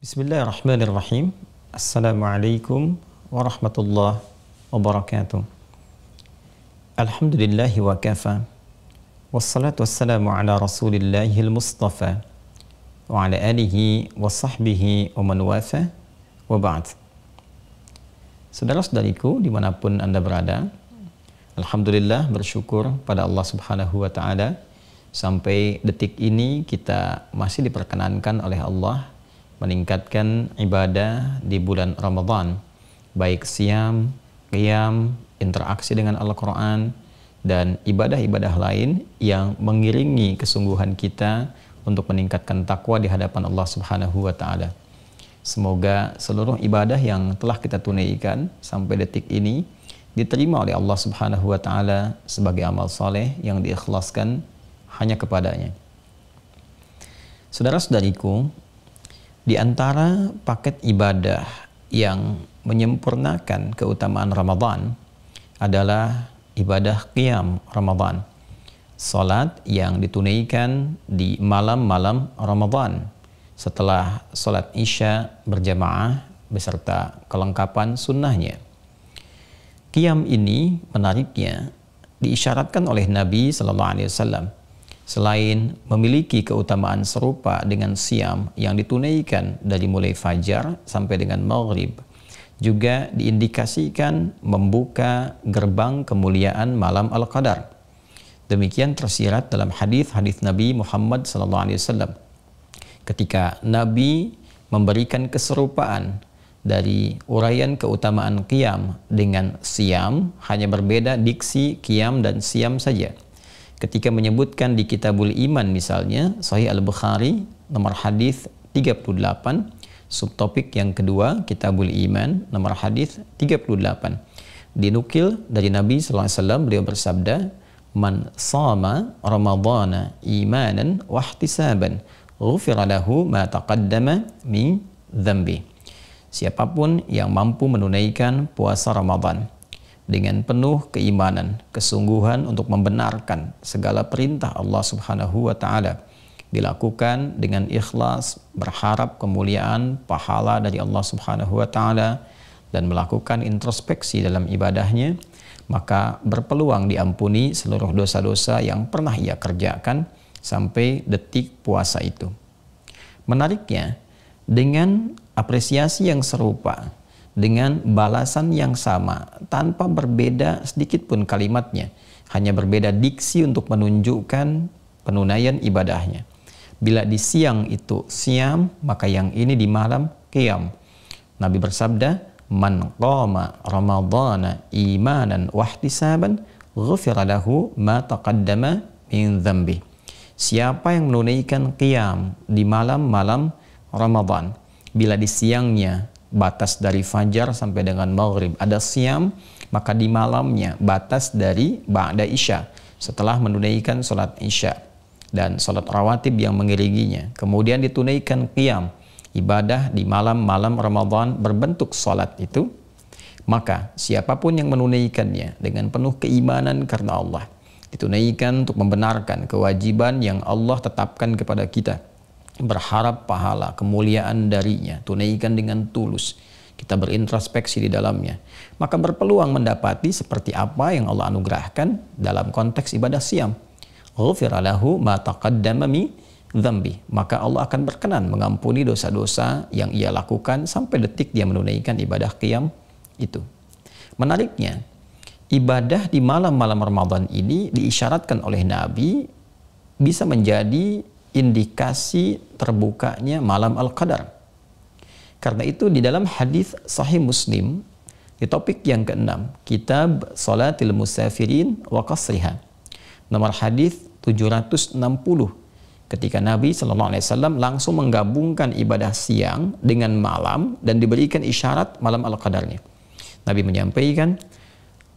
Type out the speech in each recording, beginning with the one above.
Bismillahirrahmanirrahim. Assalamualaikum warahmatullahi wabarakatuh. Alhamdulillahi wa kafa. Wassalatu wassalamu ala rasulillahil mustafa wa ala alihi wa sahbihi wa man wafa wa ba'd. Saudara-saudariku dimanapun Anda berada, Alhamdulillah bersyukur pada Allah subhanahu wa ta'ala sampai detik ini kita masih diperkenankan oleh Allah meningkatkan ibadah di bulan Ramadan, baik siam, qiyam, interaksi dengan Al-Quran, dan ibadah-ibadah lain yang mengiringi kesungguhan kita untuk meningkatkan takwa di hadapan Allah subhanahu wa ta'ala. Semoga seluruh ibadah yang telah kita tunaikan sampai detik ini diterima oleh Allah subhanahu wa ta'ala sebagai amal soleh yang diikhlaskan hanya kepadanya. Saudara-saudariku, di antara paket ibadah yang menyempurnakan keutamaan Ramadan adalah ibadah qiyam Ramadan. Salat yang ditunaikan di malam-malam Ramadan setelah salat Isya berjamaah beserta kelengkapan sunnahnya. Qiyam ini menariknya diisyaratkan oleh Nabi Sallallahu Alaihi Wasallam. Selain memiliki keutamaan serupa dengan siam yang ditunaikan dari mulai fajar sampai dengan maghrib, juga diindikasikan membuka gerbang kemuliaan malam Al-Qadar. Demikian tersirat dalam hadis-hadis Nabi Muhammad SAW. Ketika Nabi memberikan keserupaan dari uraian keutamaan qiyam dengan siam, hanya berbeda diksi qiyam dan siam saja. Ketika menyebutkan di Kitabul Iman misalnya, Sahih Al-Bukhari, nomor hadis 38, subtopik yang kedua, Kitabul Iman, nomor hadis 38. Dinukil dari Nabi SAW, beliau bersabda, "Man sama Ramadhana imanan wa ihtisaban, ghufira lahu ma taqaddama min dzambi." Siapapun yang mampu menunaikan puasa Ramadan dengan penuh keimanan, kesungguhan untuk membenarkan segala perintah Allah Subhanahu wa ta'ala, dilakukan dengan ikhlas, berharap kemuliaan, pahala dari Allah Subhanahu wa ta'ala, dan melakukan introspeksi dalam ibadahnya, maka berpeluang diampuni seluruh dosa-dosa yang pernah ia kerjakan sampai detik puasa itu. Menariknya, dengan apresiasi yang serupa, dengan balasan yang sama, tanpa berbeda sedikit pun kalimatnya, hanya berbeda diksi untuk menunjukkan penunaian ibadahnya. Bila di siang itu siam, maka yang ini di malam qiyam. Nabi bersabda, "Man qama Ramadhana imanan wa ihtisaban, ghufira lahu ma taqaddama min dzambi." Siapa yang menunaikan qiyam di malam-malam Ramadan, bila di siangnya batas dari fajar sampai dengan maghrib ada siam, maka di malamnya batas dari ba'da isya, setelah menunaikan sholat isya dan sholat rawatib yang mengiringinya, kemudian ditunaikan qiyam, ibadah di malam-malam Ramadan berbentuk sholat itu, maka siapapun yang menunaikannya dengan penuh keimanan karena Allah, ditunaikan untuk membenarkan kewajiban yang Allah tetapkan kepada kita, berharap pahala, kemuliaan darinya, tunaikan dengan tulus, kita berintrospeksi di dalamnya, maka berpeluang mendapati seperti apa yang Allah anugerahkan dalam konteks ibadah siam. Ghufira lahu ma taqaddama min dzambi. Maka Allah akan berkenan mengampuni dosa-dosa yang ia lakukan sampai detik dia menunaikan ibadah qiyam itu. Menariknya, ibadah di malam-malam Ramadan ini diisyaratkan oleh Nabi bisa menjadi indikasi terbukanya malam Al-Qadar. Karena itu di dalam hadis Sahih Muslim di topik yang ke-6, Kitab Salatil Musafirin wa Qasriha, nomor hadis 760, ketika Nabi SAW langsung menggabungkan ibadah siang dengan malam dan diberikan isyarat malam Al-Qadarnya. Nabi menyampaikan,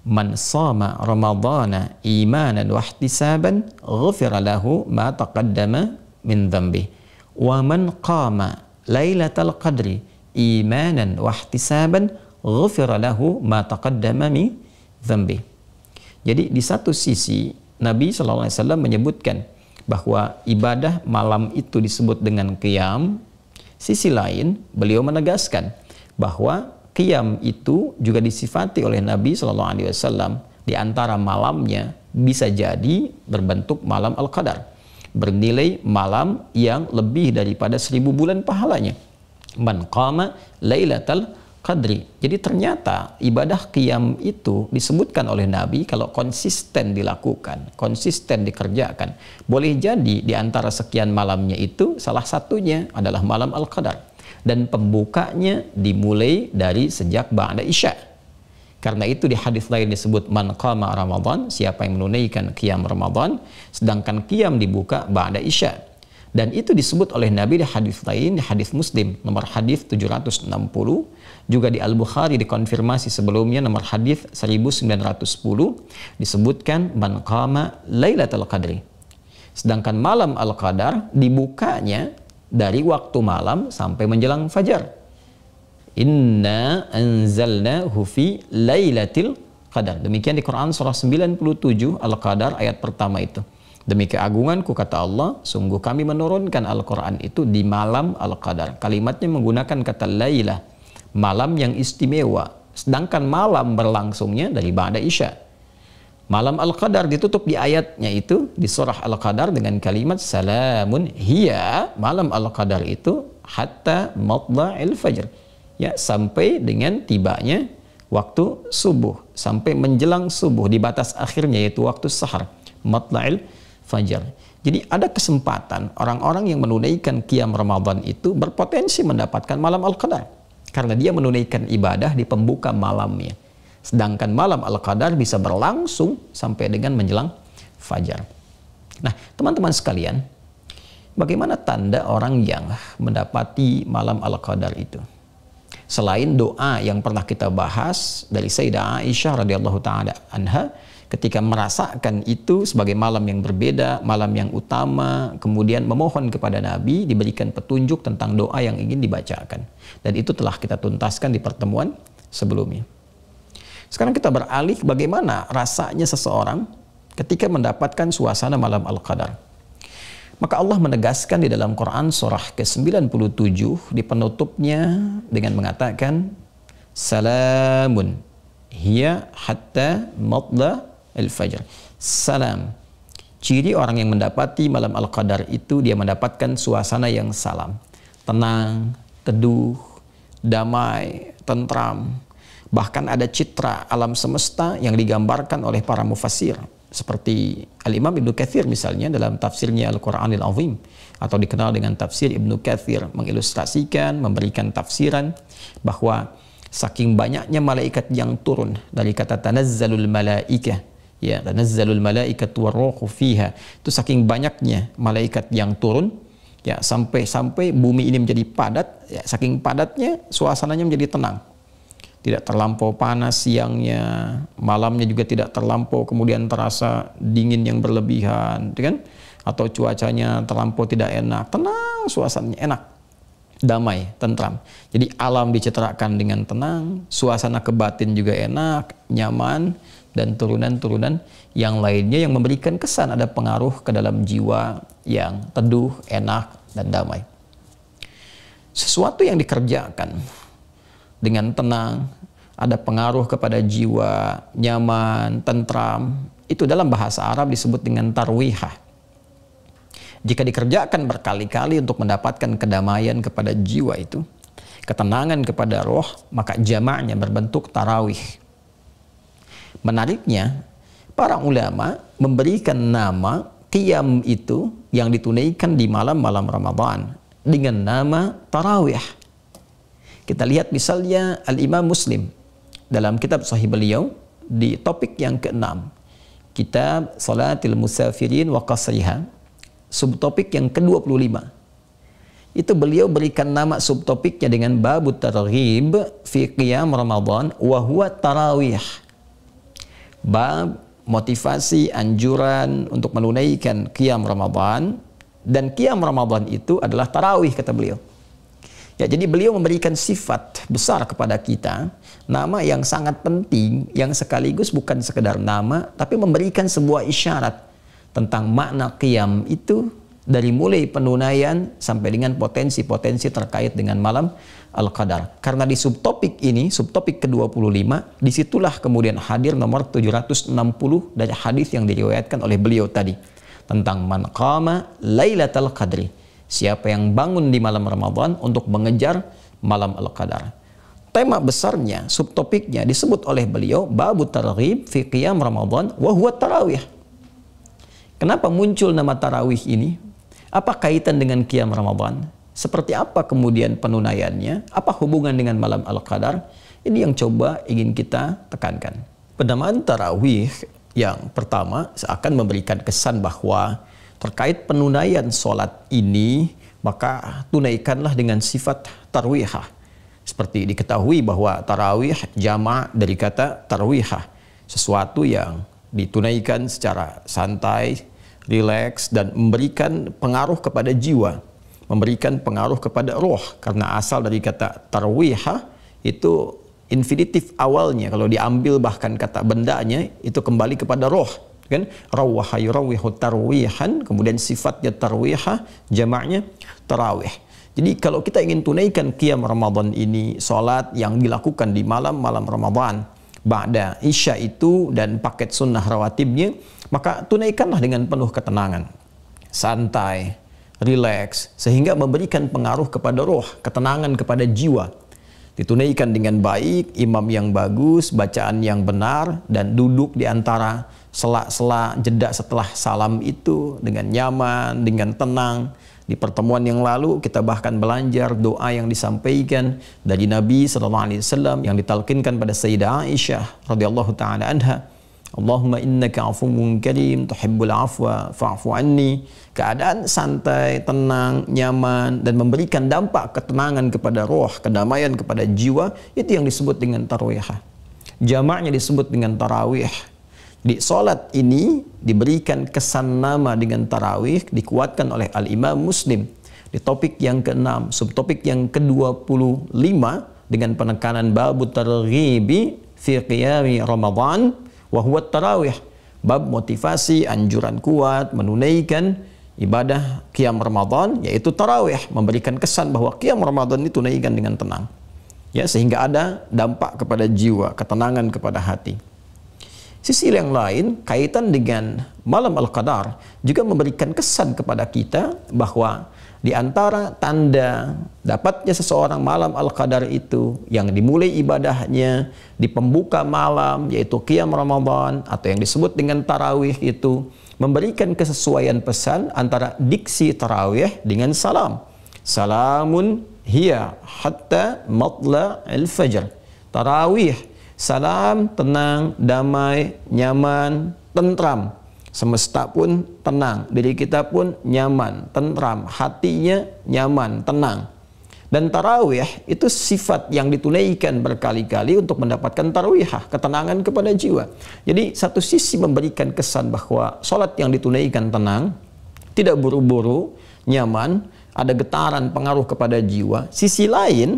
"Man shama Ramadhana imanan wa ihtisaban, ghufira lahu ma taqaddama min dzambi. Wa man qama lailatal qadri imanan wa ihtisaban, ghufira lahu ma taqaddama min dzambi." Jadi di satu sisi Nabi SAW menyebutkan bahwa ibadah malam itu disebut dengan qiyam, Sisi lain, beliau menegaskan bahwa qiyam itu juga disifati oleh Nabi SAW. Di antara malamnya bisa jadi berbentuk malam Al-Qadar, bernilai malam yang lebih daripada 1000 bulan pahalanya. Man qama lailatal qadri. Jadi ternyata ibadah qiyam itu disebutkan oleh Nabi kalau konsisten dilakukan, konsisten dikerjakan. Boleh jadi di antara sekian malamnya itu salah satunya adalah malam Al-Qadar. Dan pembukanya dimulai dari sejak ba'da isya. Karena itu di hadis lain disebut man qama Ramadan, siapa yang menunaikan qiyam Ramadan, sedangkan qiyam dibuka ba'da isya. Dan itu disebut oleh Nabi di hadis lain, di hadis Muslim nomor hadis 760, juga di Al-Bukhari dikonfirmasi sebelumnya nomor hadis 1910 disebutkan man qama lailatul qadri. Sedangkan malam Al-Qadar dibukanya dari waktu malam sampai menjelang fajar. Inna anzalnahu fi lailatul qadar. Demikian di Quran surah 97 Al-Qadar ayat pertama itu. Demi keagunganku kata Allah, sungguh kami menurunkan Al-Quran itu di malam Al-Qadar. Kalimatnya menggunakan kata lailah, malam yang istimewa. Sedangkan malam berlangsungnya dari ba'da isya. Malam Al-Qadar ditutup di ayatnya itu di surah Al-Qadar dengan kalimat salamun hiya. Malam Al-Qadar itu hatta matla'il fajr. Ya, sampai dengan tibanya waktu subuh, sampai menjelang subuh di batas akhirnya yaitu waktu sahar, matla'il fajar. Jadi ada kesempatan orang-orang yang menunaikan qiyam Ramadan itu berpotensi mendapatkan malam Al-Qadar karena dia menunaikan ibadah di pembuka malamnya. Sedangkan malam Al-Qadar bisa berlangsung sampai dengan menjelang fajar. Nah, teman-teman sekalian, bagaimana tanda orang yang mendapati malam Al-Qadar itu? Selain doa yang pernah kita bahas dari Sayyidah Aisyah radhiyallahu taala anha ketika merasakan itu sebagai malam yang berbeda, malam yang utama, kemudian memohon kepada Nabi diberikan petunjuk tentang doa yang ingin dibacakan. Dan itu telah kita tuntaskan di pertemuan sebelumnya. Sekarang kita beralih bagaimana rasanya seseorang ketika mendapatkan suasana malam Al-Qadar. Maka Allah menegaskan di dalam Quran surah ke-97 di penutupnya dengan mengatakan salamun hiya hatta matla al-fajr. Salam. Ciri orang yang mendapati malam Al-Qadar itu dia mendapatkan suasana yang salam. Tenang, teduh, damai, tentram. Bahkan ada citra alam semesta yang digambarkan oleh para mufassir. Seperti Al-Imam Ibnu Katsir misalnya dalam tafsirnya Al-Quranil Azim, atau dikenal dengan tafsir Ibnu Katsir, mengilustrasikan, memberikan tafsiran bahwa saking banyaknya malaikat yang turun, dari kata tanazzalul malaikah, ya, tanazzalul malaikatu warruhu fiha, itu saking banyaknya malaikat yang turun, ya, sampai bumi ini menjadi padat, ya, saking padatnya suasananya menjadi tenang. Tidak terlampau panas siangnya, malamnya juga tidak terlampau kemudian terasa dingin yang berlebihan, kan? Atau cuacanya terlampau tidak enak, tenang suasananya, enak, damai, tentram. Jadi alam dicitrakan dengan tenang, suasana kebatin juga enak, nyaman, dan turunan-turunan yang lainnya yang memberikan kesan ada pengaruh ke dalam jiwa yang teduh, enak, dan damai. Sesuatu yang dikerjakan dengan tenang, ada pengaruh kepada jiwa, nyaman, tentram, itu dalam bahasa Arab disebut dengan tarwihah. Jika dikerjakan berkali-kali untuk mendapatkan kedamaian kepada jiwa itu, ketenangan kepada roh, maka jamaknya berbentuk tarawih. Menariknya, para ulama memberikan nama qiyam itu yang ditunaikan di malam-malam Ramadan dengan nama tarawih. Kita lihat misalnya Al-Imam Muslim dalam kitab Sahih beliau di topik yang ke-6, kitab Salatil Musafirin wa Qasriha, subtopik yang ke-25. Itu beliau berikan nama subtopiknya dengan Babut Targhib fi Qiyam Ramadan wa huwa tarawih. Bab motivasi anjuran untuk menunaikan Qiyam Ramadan, dan Qiyam Ramadan itu adalah tarawih kata beliau. Ya, jadi beliau memberikan sifat besar kepada kita, nama yang sangat penting, yang sekaligus bukan sekedar nama, tapi memberikan sebuah isyarat tentang makna qiyam itu dari mulai penunaian sampai dengan potensi-potensi terkait dengan malam Al-Qadar. Karena di subtopik ini, subtopik ke-25, disitulah kemudian hadir nomor 760 dari hadis yang diriwayatkan oleh beliau tadi tentang man qama Lailatul Qadri, siapa yang bangun di malam Ramadan untuk mengejar malam Al-Qadar. Tema besarnya, subtopiknya disebut oleh beliau babu targhib fi qiyam Ramadan wa huwa tarawih. Kenapa muncul nama tarawih ini? Apa kaitan dengan qiyam Ramadan? Seperti apa kemudian penunaiannya? Apa hubungan dengan malam Al-Qadar? Ini yang coba ingin kita tekankan. Penamaan tarawih yang pertama seakan memberikan kesan bahwa terkait penunaian sholat ini, maka tunaikanlah dengan sifat tarwihah. Seperti diketahui bahwa tarawih jama' dari kata tarwihah, sesuatu yang ditunaikan secara santai, rileks, dan memberikan pengaruh kepada jiwa, memberikan pengaruh kepada roh. Karena asal dari kata tarwihah itu infinitif awalnya, kalau diambil bahkan kata bendanya itu kembali kepada roh, kan? Rawaha yurawwihu tarwihan, kemudian sifatnya tarwihah, jamaknya tarawih. Jadi kalau kita ingin tunaikan qiyam Ramadan ini, salat yang dilakukan di malam-malam Ramadan ba'da isya itu dan paket sunnah rawatibnya, maka tunaikanlah dengan penuh ketenangan, santai, rileks, sehingga memberikan pengaruh kepada roh, ketenangan kepada jiwa. Ditunaikan dengan baik, imam yang bagus, bacaan yang benar, dan duduk di antara sela-sela jeda setelah salam itu dengan nyaman, dengan tenang. Di pertemuan yang lalu kita bahkan belajar doa yang disampaikan dari Nabi SAW yang ditalkinkan pada Sayyidah Aisyah radhiyallahu taala anha. Allahumma innaka afuwwun karim tuhibbul afwa fa'fu anni. Keadaan santai, tenang, nyaman, dan memberikan dampak ketenangan kepada roh, kedamaian kepada jiwa, itu yang disebut dengan tarawih. Jamaknya disebut dengan tarawih. Di solat ini diberikan kesan nama dengan tarawih, dikuatkan oleh Al-Imam Muslim di topik yang ke-6, subtopik yang ke-25 dengan penekanan babu targhibi fi qiyami Ramadan wa huwa tarawih, bab motivasi, anjuran kuat menunaikan ibadah qiyam Ramadan, yaitu tarawih, memberikan kesan bahwa qiyam Ramadan itu tunaikan dengan tenang, ya, sehingga ada dampak kepada jiwa, ketenangan kepada hati. Sisi yang lain, kaitan dengan malam Al-Qadar juga memberikan kesan kepada kita bahwa di antara tanda dapatnya seseorang malam Al-Qadar itu yang dimulai ibadahnya di pembuka malam, yaitu qiyam Ramadan atau yang disebut dengan tarawih, itu memberikan kesesuaian pesan antara diksi tarawih dengan salam. Salamun hiya hatta matla al-fajr. Tarawih, salam, tenang, damai, nyaman, tentram. Semesta pun tenang, diri kita pun nyaman, tentram, hatinya nyaman, tenang. Dan tarawih itu sifat yang ditunaikan berkali-kali untuk mendapatkan tarawihah, ketenangan kepada jiwa. Jadi satu sisi memberikan kesan bahwa sholat yang ditunaikan tenang, tidak buru-buru, nyaman, ada getaran pengaruh kepada jiwa. Sisi lain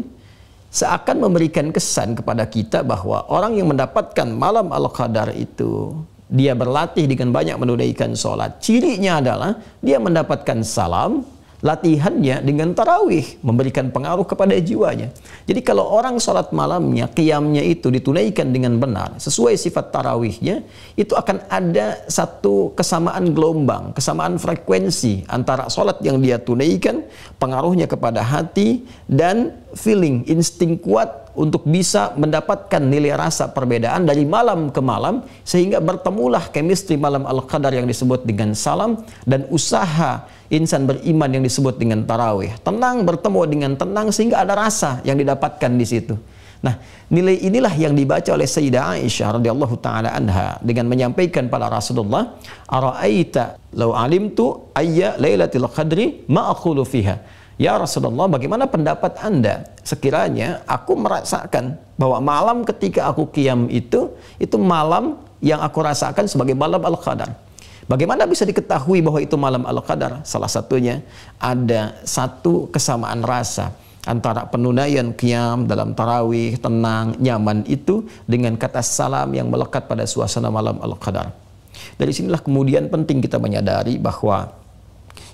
seakan memberikan kesan kepada kita bahwa orang yang mendapatkan malam Al-Qadar itu dia berlatih dengan banyak menunaikan sholat. Cirinya adalah dia mendapatkan salam, latihannya dengan tarawih, memberikan pengaruh kepada jiwanya. Jadi kalau orang sholat malamnya, qiyamnya itu ditunaikan dengan benar, sesuai sifat tarawihnya, itu akan ada satu kesamaan gelombang, kesamaan frekuensi antara sholat yang dia tunaikan, pengaruhnya kepada hati, dan feeling, insting kuat untuk bisa mendapatkan nilai rasa perbedaan dari malam ke malam, sehingga bertemulah chemistry malam Al-Qadar yang disebut dengan salam, dan usaha insan beriman yang disebut dengan tarawih. Tenang bertemu dengan tenang sehingga ada rasa yang didapatkan di situ. Nah, nilai inilah yang dibaca oleh Sayyidah Aisyah radhiyallahu taala anha dengan menyampaikan pada Rasulullah, "Ara'aita law alimtu ayya lailatul qadri ma aqulu fiha." Ya Rasulullah, bagaimana pendapat Anda sekiranya aku merasakan bahwa malam ketika aku qiyam itu malam yang aku rasakan sebagai malam Al-Qadar. Bagaimana bisa diketahui bahwa itu malam Al-Qadar? Salah satunya ada satu kesamaan rasa antara penunaian qiyam dalam tarawih, tenang, nyaman itu dengan kata salam yang melekat pada suasana malam Al-Qadar. Dari sinilah kemudian penting kita menyadari bahwa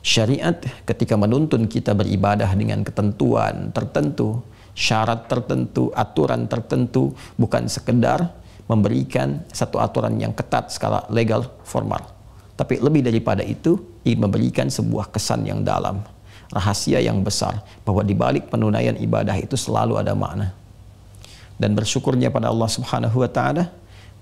Syariat ketika menuntun kita beribadah dengan ketentuan tertentu, syarat tertentu, aturan tertentu, bukan sekedar memberikan satu aturan yang ketat skala legal formal, tapi lebih daripada itu ingin memberikan sebuah kesan yang dalam, rahasia yang besar, bahwa di balik penunaian ibadah itu selalu ada makna. Dan bersyukurnya pada Allah Subhanahu wa taala,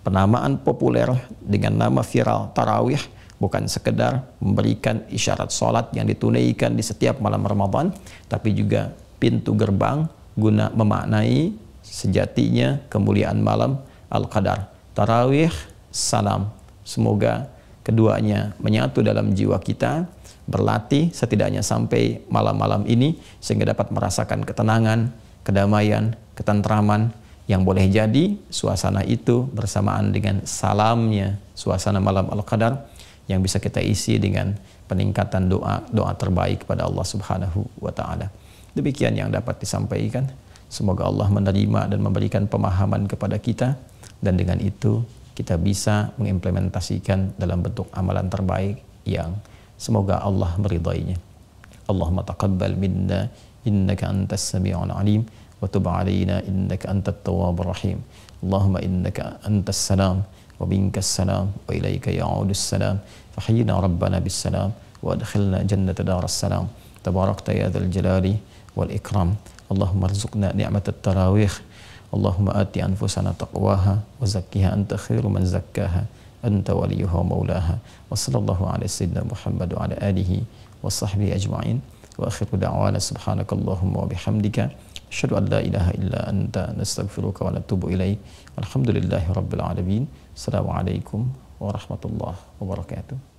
penamaan populer dengan nama viral tarawih bukan sekedar memberikan isyarat sholat yang ditunaikan di setiap malam Ramadan, tapi juga pintu gerbang guna memaknai sejatinya kemuliaan malam Al-Qadar. Tarawih, salam. Semoga keduanya menyatu dalam jiwa kita, berlatih setidaknya sampai malam-malam ini, sehingga dapat merasakan ketenangan, kedamaian, ketentraman, yang boleh jadi suasana itu bersamaan dengan salamnya suasana malam Al-Qadar, yang bisa kita isi dengan peningkatan doa terbaik kepada Allah Subhanahu wa taala. Demikian yang dapat disampaikan. Semoga Allah menerima dan memberikan pemahaman kepada kita, dan dengan itu kita bisa mengimplementasikan dalam bentuk amalan terbaik yang semoga Allah meridainya. Allahumma taqabbal minna innaka antas sami'ul alim wa tub 'alaina innaka antat tawwabur rahim. Allahumma innaka antas salam wa minkas salam wa ilaika ya'udus salam. Fahyina rabbana bis salam wa adkhilna jannata daras salam. Tabarakta ya dzal jalali wal ikram. Allahumma arzuqna ni'matat tarawih. Allahumma ati anfusana taqwaha wa zakkiha anta khairu man zakkaha anta waliyuha wa maulaha. Wa sallallahu ala sayyidina Muhammad wa ala alihi wa sahbihi ajma'in. Wa akhiru da'wana subhanakallahumma wa bihamdika asyhadu an la ilaha illa anta nastaghfiruka wa natubu ilaik. Walhamdulillahi rabbil alamin. Assalamualaikum warahmatullahi wabarakatuh.